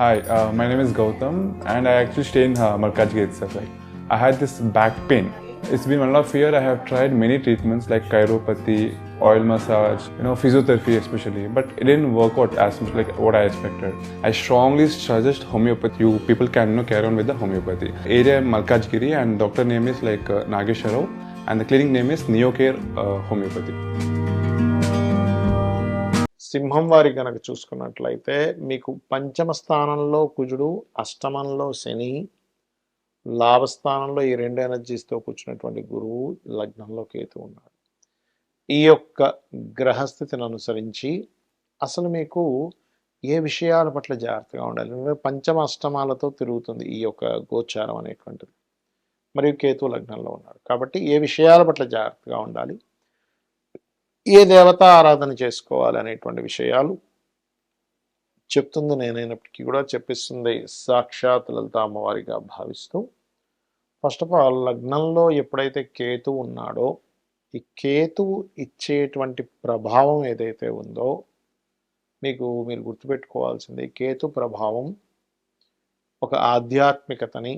Hi, my name is Gautam, and I actually stay in Malkajgiri itself. Like, I had this back pain. It's been 1.5 years. I have tried many treatments like chiropathy, oil massage, physiotherapy especially, but it didn't work out as much like what I expected. I strongly suggest homeopathy. You people can carry on with the homeopathy. Area Malkajgiri, and doctor name is like Nagesharov, and the clinic name is Neocare Homeopathy. సింహం వారి కనుక చూసుకున్నట్లయితే మీకు పంచమ స్థానంలో కుజుడు, అష్టమంలో శని, లాభస్థానంలో ఈ రెండు ఎనర్జీస్తో కూర్చున్నటువంటి గురువు, లగ్నంలో కేతు ఉన్నాడు. ఈ యొక్క గ్రహస్థితిని అనుసరించి అసలు మీకు ఏ విషయాల పట్ల జాగ్రత్తగా ఉండాలి? పంచమ అష్టమాలతో తిరుగుతుంది ఈ యొక్క గోచారం అనేటువంటిది. మరియు కేతు లగ్నంలో ఉన్నాడు కాబట్టి ఏ విషయాల పట్ల జాగ్రత్తగా ఉండాలి, ఏ దేవత ఆరాధన చేసుకోవాలి అనేటువంటి విషయాలు చెప్తుంది నేనైనప్పటికీ కూడా చెప్పిస్తుంది సాక్షాత్ లలిత అమ్మవారిగా భావిస్తూ, ఫస్ట్ ఆఫ్ ఆల్ లగ్నంలో ఎప్పుడైతే కేతు ఉన్నాడో ఈ కేతువు ఇచ్చేటువంటి ప్రభావం ఏదైతే ఉందో మీరు గుర్తుపెట్టుకోవాల్సింది, కేతు ప్రభావం ఒక ఆధ్యాత్మికతని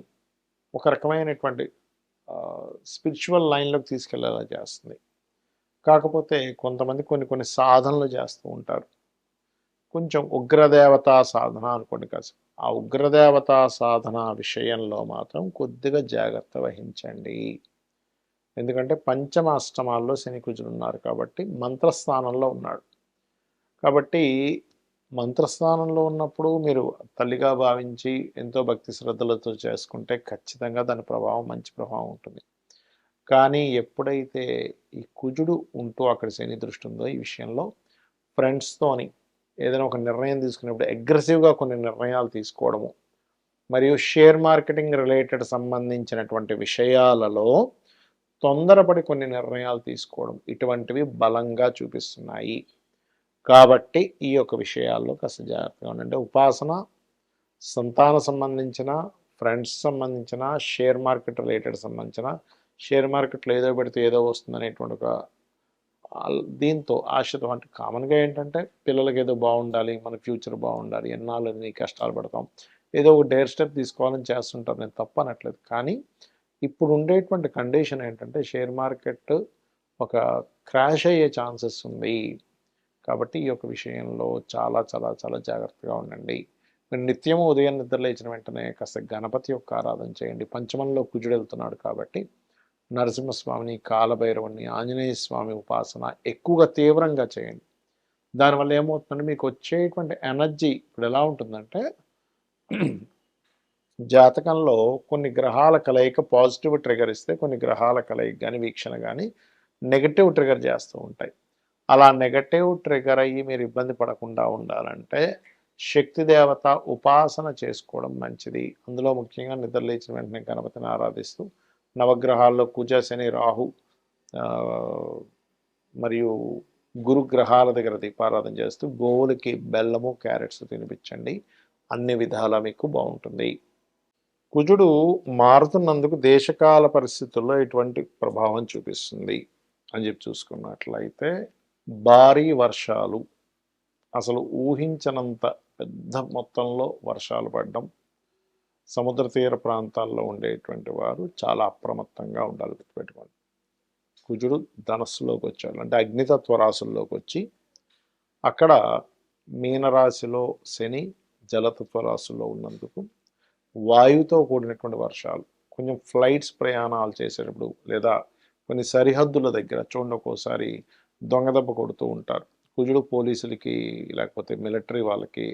ఒక రకమైనటువంటి స్పిరిచువల్ లైన్లోకి తీసుకెళ్లేలా చేస్తుంది. కాకపోతే కొంతమంది కొన్ని సాధనలు చేస్తూ ఉంటారు. కొంచెం ఉగ్రదేవతా సాధన అనుకోండి కాదు, ఆ ఉగ్రదేవతా సాధన విషయంలో మాత్రం కొద్దిగా జాగ్రత్త వహించండి. ఎందుకంటే పంచమ అష్టమాల్లో శని కుజులు ఉన్నారు కాబట్టి మంత్రస్థానంలో ఉన్నాడు. కాబట్టి మంత్రస్థానంలో ఉన్నప్పుడు మీరు తల్లిగా భావించి ఎంతో భక్తి శ్రద్ధలతో చేసుకుంటే ఖచ్చితంగా దాని ప్రభావం మంచి ప్రభావం ఉంటుంది. కానీ ఎప్పుడైతే ఈ కుజుడు ఉంటూ అక్కడ శని దృష్టి ఉందో ఈ విషయంలో ఫ్రెండ్స్తోని ఏదైనా ఒక నిర్ణయం తీసుకునేప్పుడు అగ్రెసివ్గా కొన్ని నిర్ణయాలు తీసుకోవడము, మరియు షేర్ మార్కెటింగ్ రిలేటెడ్ సంబంధించినటువంటి విషయాలలో తొందరపడి కొన్ని నిర్ణయాలు తీసుకోవడం, ఇటువంటివి బలంగా చూపిస్తున్నాయి. కాబట్టి ఈ యొక్క విషయాల్లో కాస్త జాగ్రత్తగా ఉండండి. ఉపాసన, సంతాన సంబంధించిన, ఫ్రెండ్స్ సంబంధించిన, షేర్ మార్కెట్ రిలేటెడ్ సంబంధించిన, షేర్ మార్కెట్లో ఏదో పెడితే ఏదో వస్తుంది అనేటువంటి ఒక దీంతో ఆశతో, అంటే కామన్గా ఏంటంటే పిల్లలకి ఏదో బాగుండాలి, మన ఫ్యూచర్ బాగుండాలి, ఎన్నాళ్ళు నీ కష్టాలు పడతాం, ఏదో ఒక డేర్ స్టెప్ తీసుకోవాలని చేస్తుంటారు. నేను తప్పనట్లేదు. కానీ ఇప్పుడు ఉండేటువంటి కండిషన్ ఏంటంటే షేర్ మార్కెట్ ఒక క్రాష్ అయ్యే ఛాన్సెస్ ఉంది. కాబట్టి ఈ యొక్క విషయంలో చాలా చాలా చాలా జాగ్రత్తగా ఉండండి. మీరు నిత్యము ఉదయం నిద్ర లేచిన వెంటనే కాస్త గణపతి యొక్క ఆరాధన చేయండి. పంచమంలో కుజుడు వెళ్తున్నాడు కాబట్టి నరసింహస్వామిని, కాలభైరవుని, ఆంజనేయ స్వామి ఉపాసన ఎక్కువగా తీవ్రంగా చేయండి. దానివల్ల ఏమవుతుందంటే మీకు వచ్చేటువంటి ఎనర్జీ ఇప్పుడు ఎలా ఉంటుందంటే జాతకంలో కొన్ని గ్రహాల కలయిక పాజిటివ్ ట్రిగర్ ఇస్తే, కొన్ని గ్రహాల కలయిక కానీ వీక్షణ కానీ నెగటివ్ ట్రిగర్ చేస్తూ ఉంటాయి. అలా నెగటివ్ ట్రిగర్ అయ్యి మీరు ఇబ్బంది పడకుండా ఉండాలంటే శక్తి దేవత ఉపాసన చేసుకోవడం మంచిది. అందులో ముఖ్యంగా నిద్రలేచిన వెంటనే గణపతిని ఆరాధిస్తూ నవగ్రహాల్లో కుజ, శని, రాహు మరియు గురుగ్రహాల దగ్గర దీపారాధన చేస్తూ గోవులకి బెల్లము, క్యారెట్స్ తినిపించండి. అన్ని విధాలా మీకు బాగుంటుంది. కుజుడు మారుతున్నందుకు దేశకాల పరిస్థితుల్లో ఎటువంటి ప్రభావం చూపిస్తుంది అని చెప్పి చూసుకున్నట్లయితే భారీ వర్షాలు, అసలు ఊహించనంత పెద్ద మొత్తంలో వర్షాలు పడడం, సముద్ర తీర ప్రాంతాల్లో ఉండేటువంటి వారు చాలా అప్రమత్తంగా ఉండాలి. గుర్తుపెట్టుకోండి, కుజుడు ధనస్సులోకి వచ్చాడు అంటే అగ్నితత్వ రాశుల్లోకి వచ్చి అక్కడ మీనరాశిలో శని జలతత్వ రాశుల్లో ఉన్నందుకు వాయువుతో కూడినటువంటి వర్షాలు, కొంచెం ఫ్లైట్స్ ప్రయాణాలు చేసేటప్పుడు లేదా కొన్ని సరిహద్దుల దగ్గర చూడండి ఒక్కోసారి దొంగదెబ్బ కొడుతూ ఉంటారు. కుజుడు పోలీసులకి లేకపోతే మిలిటరీ వాళ్ళకి,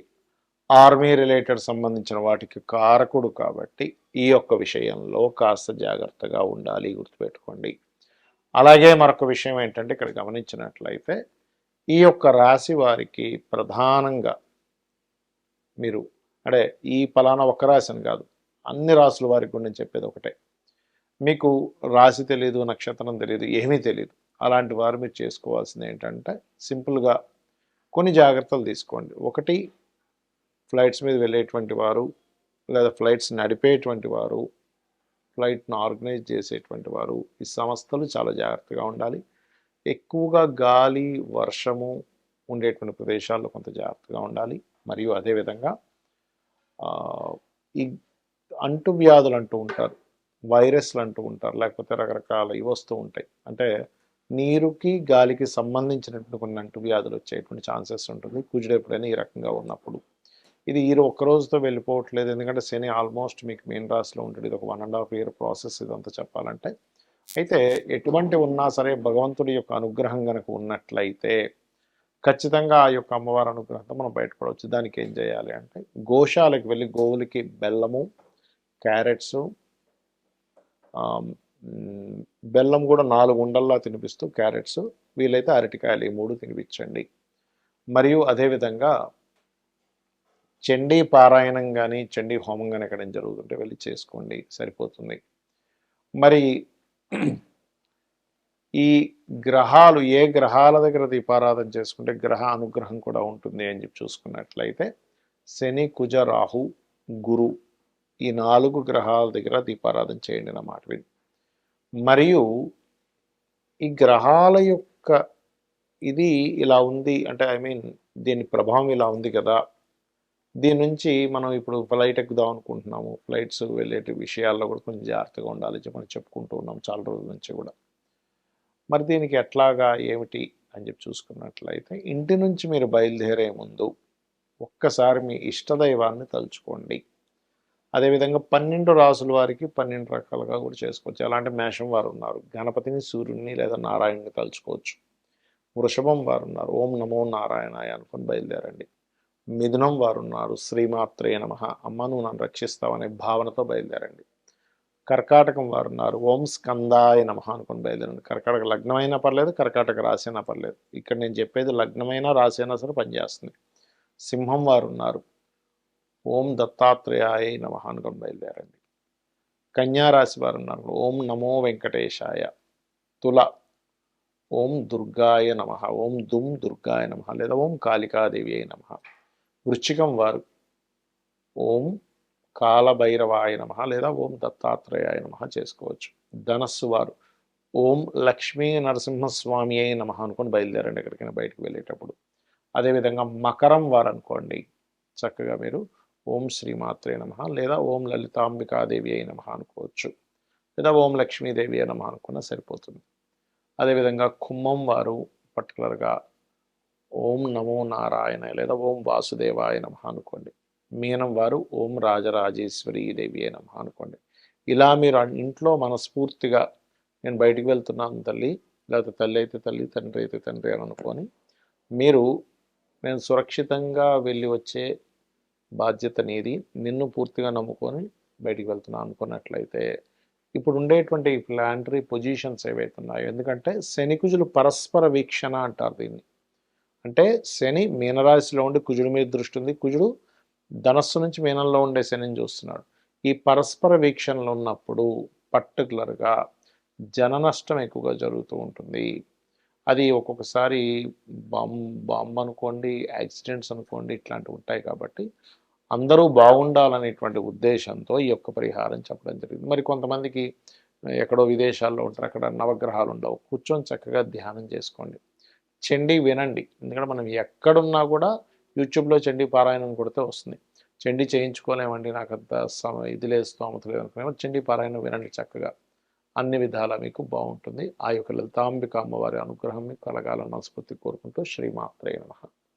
ఆర్మీ రిలేటెడ్ సంబంధించిన వాటికి కారకుడు కాబట్టి ఈ యొక్క విషయంలో కాస్త జాగ్రత్తగా ఉండాలి. గుర్తుపెట్టుకోండి. అలాగే మరొక విషయం ఏంటంటే ఇక్కడ గమనించినట్లయితే ఈ యొక్క రాశి వారికి ప్రధానంగా మీరు అంటే ఈ ఫలానా ఒక రాశి అని కాదు, అన్ని రాశుల వారికి కూడా నేను చెప్పేది ఒకటే, మీకు రాశి తెలియదు, నక్షత్రం తెలియదు, ఏమీ తెలియదు, అలాంటి వారు మీరు చేసుకోవాల్సింది ఏంటంటే సింపుల్గా కొన్ని జాగ్రత్తలు తీసుకోండి. ఒకటి, ఫ్లైట్స్ మీద వెళ్ళేటువంటి వారు లేదా ఫ్లైట్స్ నడిపేటువంటి వారు, ఫ్లైట్ను ఆర్గనైజ్ చేసేటువంటి వారు, ఈ సంస్థలు చాలా జాగ్రత్తగా ఉండాలి. ఎక్కువగా గాలి, వర్షము ఉండేటువంటి ప్రదేశాల్లో కొంత జాగ్రత్తగా ఉండాలి. మరియు అదేవిధంగా ఈ అంటువ్యాధులు అంటూ ఉంటారు, వైరస్లు అంటూ ఉంటారు, లేకపోతే రకరకాల ఇవి వస్తూ ఉంటాయి. అంటే నీరుకి గాలికి సంబంధించినటువంటి కొన్ని అంటువ్యాధులు వచ్చేటువంటి ఛాన్సెస్ ఉంటుంది కుజుడు ఎప్పుడైనా ఈ రకంగా ఉన్నప్పుడు. ఇది ఈ ఒక్క రోజుతో వెళ్ళిపోవట్లేదు, ఎందుకంటే శని ఆల్మోస్ట్ మీకు మీన రాశిలో ఉంటుంది. ఇది ఒక 1.5 year ప్రాసెస్ ఇదంతా చెప్పాలంటే. అయితే ఎటువంటి ఉన్నా సరే భగవంతుడి యొక్క అనుగ్రహం కనుక ఉన్నట్లయితే ఖచ్చితంగా ఆ యొక్క అమ్మవారి అనుగ్రహంతో మనం బయటపడవచ్చు. దానికి ఏం చేయాలి అంటే గోశాలకు వెళ్ళి గోవులకి బెల్లము, క్యారెట్స్, బెల్లం కూడా 4 ఉండల్లా తినిపిస్తూ క్యారెట్స్, వీలైతే అరటికాయలు, ఈ 3 తినిపించండి. మరియు అదేవిధంగా చండీ పారాయణం కానీ చండీ హోమం కానీ ఎక్కడైనా జరుగుతుంటే వెళ్ళి చేసుకోండి, సరిపోతుంది. మరి ఈ గ్రహాలు ఏ గ్రహాల దగ్గర దీపారాధన చేసుకుంటే గ్రహ అనుగ్రహం కూడా ఉంటుంది అని చెప్పి చూసుకున్నట్లయితే శని, కుజ, రాహు, గురు, ఈ 4 గ్రహాల దగ్గర దీపారాధన చేయండి అన్నమాట. మరియు ఈ గ్రహాల యొక్క ఇది ఇలా ఉంది అంటే దీని ప్రభావం ఇలా ఉంది కదా, దీని నుంచి మనం ఇప్పుడు ఫ్లైట్ ఎక్కుదాం అనుకుంటున్నాము, ఫ్లైట్స్ వెళ్ళే విషయాల్లో కూడా కొంచెం జాగ్రత్తగా ఉండాలి మనం చెప్పుకుంటూ ఉన్నాం చాలా రోజుల నుంచి కూడా. మరి దీనికి ఎట్లాగా ఏమిటి అని చెప్పి చూసుకున్నట్లయితే ఇంటి నుంచి మీరు బయలుదేరే ముందు ఒక్కసారి మీ ఇష్టదైవాన్ని తలుచుకోండి. అదేవిధంగా 12 రాసుల వారికి 12 రకాలుగా కూడా చేసుకోవచ్చు. అలాంటి మేషం వారు ఉన్నారు, గణపతిని, సూర్యుడిని లేదా నారాయణని తలుచుకోవచ్చు. వృషభం వారు ఉన్నారు, ఓం నమో నారాయణాయ అనుకుని బయలుదేరండి. మిథునం వారు ఉన్నారు, శ్రీమాత్రే నమః, అమ్మ నువ్వు నన్ను రక్షిస్తావనే భావనతో బయలుదేరండి. కర్కాటకం వారు ఉన్నారు, ఓం స్కందాయ నమః అనుకుని బయలుదేరండి. కర్కాటక లగ్నమైనా పర్లేదు, కర్కాటక రాశి అయినా పర్లేదు, ఇక్కడ నేను చెప్పేది లగ్నమైనా రాశి అయినా సరే పనిచేస్తుంది. సింహం వారు ఉన్నారు, ఓం దత్తాత్రేయాయ నమః అనుకుని బయలుదేరండి. కన్యారాశి వారు ఉన్నారు, ఓం నమో వెంకటేశాయ. తుల, ఓం దుర్గాయ నమః, ఓం దుమ్ దుర్గాయ నమః లేదా ఓం కాళికాదేవి అయి నమః. వృశ్చికం వారు ఓం కాలభైరవాయ నమః లేదా ఓం దత్తాత్రేయాయ నమః చేసుకోవచ్చు. ధనస్సు వారు ఓం లక్ష్మీ నరసింహస్వామి అయి నమః అనుకొని బయలుదేరండి ఎక్కడికైనా బయటకు వెళ్ళేటప్పుడు. అదేవిధంగా మకరం వారు అనుకోండి, చక్కగా మీరు ఓం శ్రీమాత్రే నమః లేదా ఓం లలితాంబికాదేవి అయి నమః అనుకోవచ్చు, లేదా ఓం లక్ష్మీదేవి అయి నమః అనుకున్నా సరిపోతుంది. అదేవిధంగా కుంభం వారు పర్టికులర్గా ఓం నమో నారాయణ లేదా ఓం వాసుదేవాయ నమః అనుకోండి. మీనం వారు ఓం రాజరాజేశ్వరీ దేవి అయి నమః అనుకోండి. ఇలా మీరు ఇంట్లో మనస్ఫూర్తిగా నేను బయటికి వెళ్తున్నాను తల్లి, లేకపోతే తల్లి అయితే తల్లి, తండ్రి అయితే తండ్రి అని అనుకొని మీరు నేను సురక్షితంగా వెళ్ళి వచ్చే బాధ్యత నీది, నిన్ను పూర్తిగా నమ్ముకొని బయటికి వెళ్తున్నాను అనుకున్నట్లయితే ఇప్పుడు ఉండేటువంటి ప్లానటరీ పొజిషన్స్ ఏవైతే ఉన్నాయో, ఎందుకంటే శని కుజులు పరస్పర వీక్షణ అంటారు దీన్ని. అంటే శని మీనరాశిలో ఉండి కుజుడి మీద దృష్టి ఉంది, కుజుడు ధనస్సు నుంచి మీనంలో ఉండే శనిని చూస్తున్నాడు. ఈ పరస్పర వీక్షణలు ఉన్నప్పుడు పర్టికులర్గా జన నష్టం ఎక్కువగా జరుగుతూ ఉంటుంది. అది ఒక్కొక్కసారి బాంబు అనుకోండి, యాక్సిడెంట్స్ అనుకోండి, ఇట్లాంటివి ఉంటాయి. కాబట్టి అందరూ బాగుండాలనేటువంటి ఉద్దేశంతో ఈ యొక్క పరిహారం చెప్పడం జరిగింది. మరి కొంతమందికి ఎక్కడో విదేశాల్లో ఉంటారు, అక్కడ నవగ్రహాలు ఉండవు, కూర్చొని చక్కగా ధ్యానం చేసుకోండి, చండీ వినండి. ఎందుకంటే మనం ఎక్కడున్నా కూడా యూట్యూబ్లో చండీ పారాయణం కొడితే వస్తుంది. చండీ చేయించుకోలేమండి, నాకు అంత ఇది లేదు, స్తోమత లేదు అనుకునే చండీ పారాయణం వినండి, చక్కగా అన్ని విధాలా మీకు బాగుంటుంది. ఆ యొక్క లలితాంబిక అమ్మవారి అనుగ్రహం మీకు కలగాలని మనస్ఫూర్తి కోరుకుంటూ శ్రీమాత్రే నమః.